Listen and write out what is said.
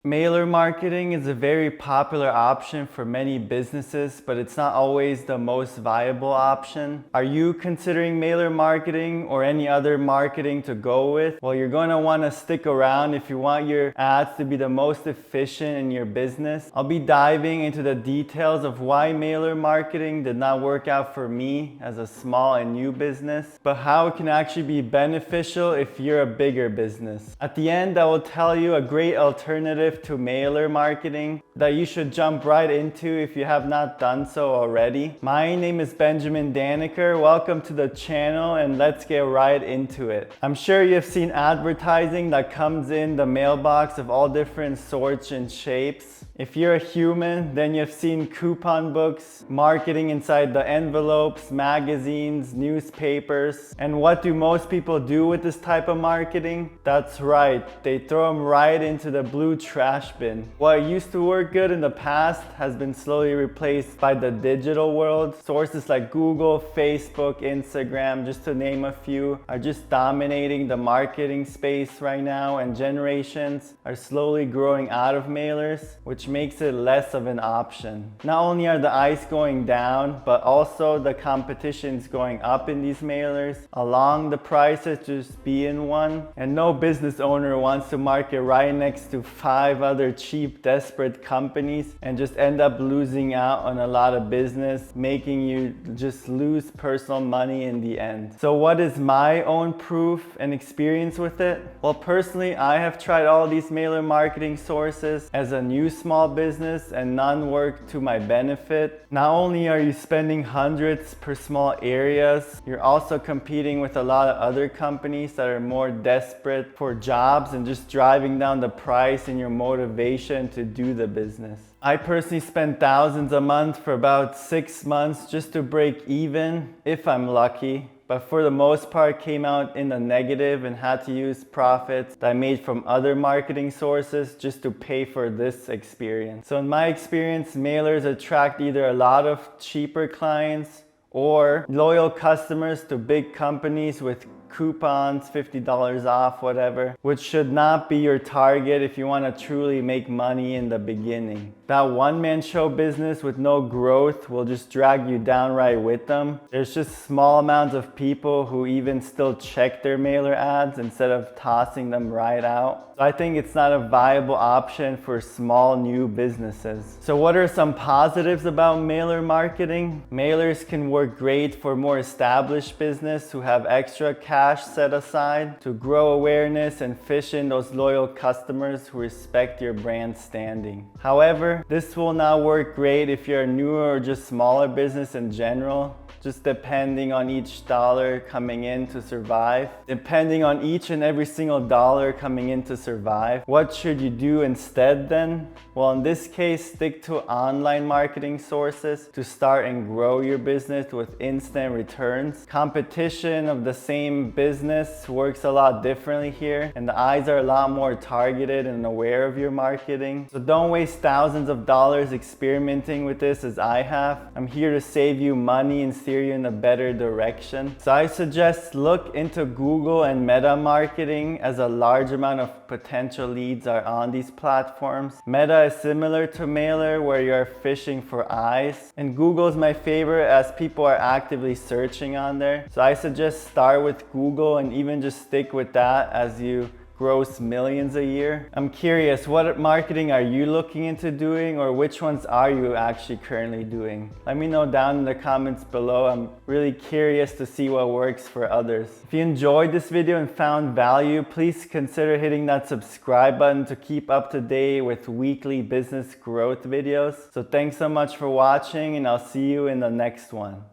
Mailer marketing is a very popular option for many businesses, but it's not always the most viable option. Are you considering mailer marketing or any other marketing to go with? Well, you're going to want to stick around if you want your ads to be the most efficient in your business. I'll be diving into the details of why mailer marketing did not work out for me as a small and new business, but how it can actually be beneficial if you're a bigger business. At the end, I will tell you a great alternative to mailer marketing that you should jump right into if you have not done so already. My name is Benjamin Daniker. Welcome to the channel and let's get right into it. I'm sure you've seen advertising that comes in the mailbox of all different sorts and shapes. If you're a human, then you've seen coupon books, marketing inside the envelopes, magazines, newspapers. And what do most people do with this type of marketing? That's right, they throw them right into the blue trash bin. What used to work good in the past has been slowly replaced by the digital world. Sources like Google, Facebook, Instagram, just to name a few, are just dominating the marketing space right now, and generations are slowly growing out of mailers, which makes it less of an option. Not only are the ice going down, but also the competition's going up in these mailers. Along the prices just be in one, and no business owner wants to market right next to 5 other cheap, desperate companies and just end up losing out on a lot of business, making you just lose personal money in the end. So what is my own proof and experience with it? Well, personally, I have tried all these mailer marketing sources as a new small business and none work to my benefit. Not only are you spending hundreds per small areas, you're also competing with a lot of other companies that are more desperate for jobs and just driving down the price and your motivation to do the business. I personally spend thousands a month for about 6 months just to break even, if I'm lucky. But for the most part came out in the negative and had to use profits that I made from other marketing sources just to pay for this experience. So in my experience, mailers attract either a lot of cheaper clients or loyal customers to big companies with coupons, $50 off, whatever, which should not be your target if you want to truly make money in the beginning. That one-man show business with no growth will just drag you down right with them. There's just small amounts of people who even still check their mailer ads instead of tossing them right out. So I think it's not a viable option for small new businesses. So what are some positives about mailer marketing? Mailers can work great for more established business who have extra cash set aside to grow awareness and fish in those loyal customers who respect your brand standing. However, this will not work great if you're a newer or just smaller business in general, just depending on each dollar coming in to survive. Depending on each and every single dollar coming in to survive, what should you do instead then? Well, in this case, stick to online marketing sources to start and grow your business with instant returns. Competition of the same business works a lot differently here, and the eyes are a lot more targeted and aware of your marketing. So don't waste thousands of dollars experimenting with this as I have. I'm here to save you money and steer you in a better direction. So I suggest look into Google and Meta marketing, as a large amount of potential leads are on these platforms. Meta is similar to mailer where you're fishing for eyes, and Google is my favorite as people are actively searching on there. So I suggest start with Google and even just stick with that as you gross millions a year. I'm curious, what marketing are you looking into doing, or which ones are you actually currently doing? Let me know down in the comments below. I'm really curious to see what works for others. If you enjoyed this video and found value, please consider hitting that subscribe button to keep up to date with weekly business growth videos. So thanks so much for watching, and I'll see you in the next one.